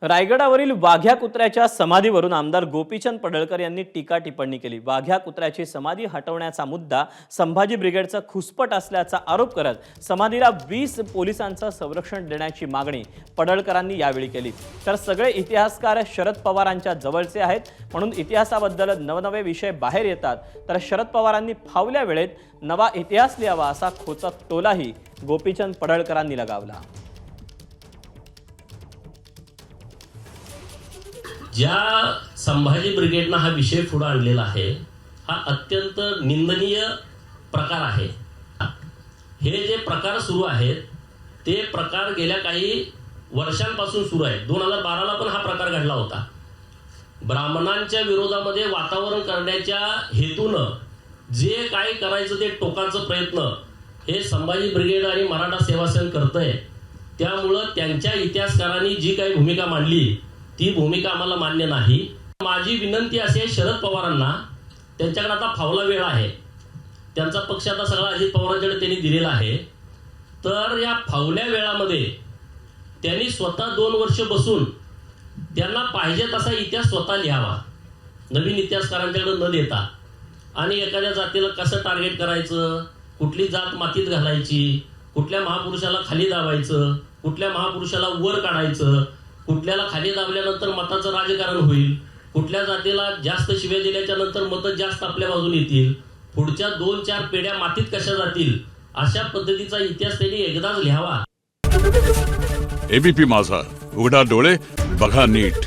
रायगडावरील वाघ्या कुत्र्याच्या समाधीवरून आमदार गोपीचंद पडळकर यांनी टीका टिप्पणी केली। वाघ्या कुत्र्याची समाधी हटवण्याचा मुद्दा संभाजी ब्रिगेडचा खुसपट असल्याचा आरोप करत समाधीला 20 पोलिसांचं संरक्षण देण्याची मागणी पडळकरांनी यावेळी केली। तर सगळे इतिहासकार शरद पवारांच्या जवळचे आहेत, म्हणून इतिहासाबद्दल नवनवे विषय बाहेर येतात, तर शरद पवारांनी फावल्या वेळेत नवा इतिहास लिहावा असा खोचक टोलाही गोपीचंद पडळकरांनी लगावला। ज्या संभाजी ब्रिगेडनं हा विषय पुढे आणलेला आहे, हा अत्यंत निंदनीय प्रकार आहे। हे जे प्रकार सुरू आहेत ते प्रकार गेल्या काही वर्षांपासून सुरू आहेत। 2012ला पण हा प्रकार घडला होता। ब्राह्मणांच्या विरोधामध्ये वातावरण करण्याच्या हेतूनं जे काही करायचं ते टोकाचं प्रयत्न हे संभाजी ब्रिगेड आणि मराठा सेवा संघ करतंय। त्यामुळं त्यांच्या इतिहासकारांनी जी काही भूमिका मांडली ती भूमिका आम्हाला मान्य नाही। माझी विनंती अशी आहे शरद पवारांना, त्यांच्याकडे आता फावला वेळ आहे, त्यांचा पक्ष आता सगळा अजित पवारांकडे त्यांनी दिलेला आहे, तर या फावल्या वेळामध्ये त्यांनी स्वतः 2 वर्ष बसून त्यांना पाहिजे तसा इतिहास स्वतः लिहावा, नवीन इतिहासकारांच्याकडे न देता। आणि एखाद्या जातीला कसं टार्गेट करायचं, कुठली जात मातीत घालायची, कुठल्या महापुरुषाला खाली दाबायचं, कुठल्या महापुरुषाला वर काढायचं, कुठल्याला खाली दाबल्यानंतर मताचं राजकारण होईल, कुठल्या जातीला जास्त शिव्या दिल्याच्या नंतर मतं जास्त आपल्या बाजूने येतील, पुढच्या 2-4 पिढ्या मातीत कशा जातील, अशा पद्धतीचा इतिहास त्यांनी एकदाच लिहावा। एबीपी माझा, उघडा डोळे बघा नीट।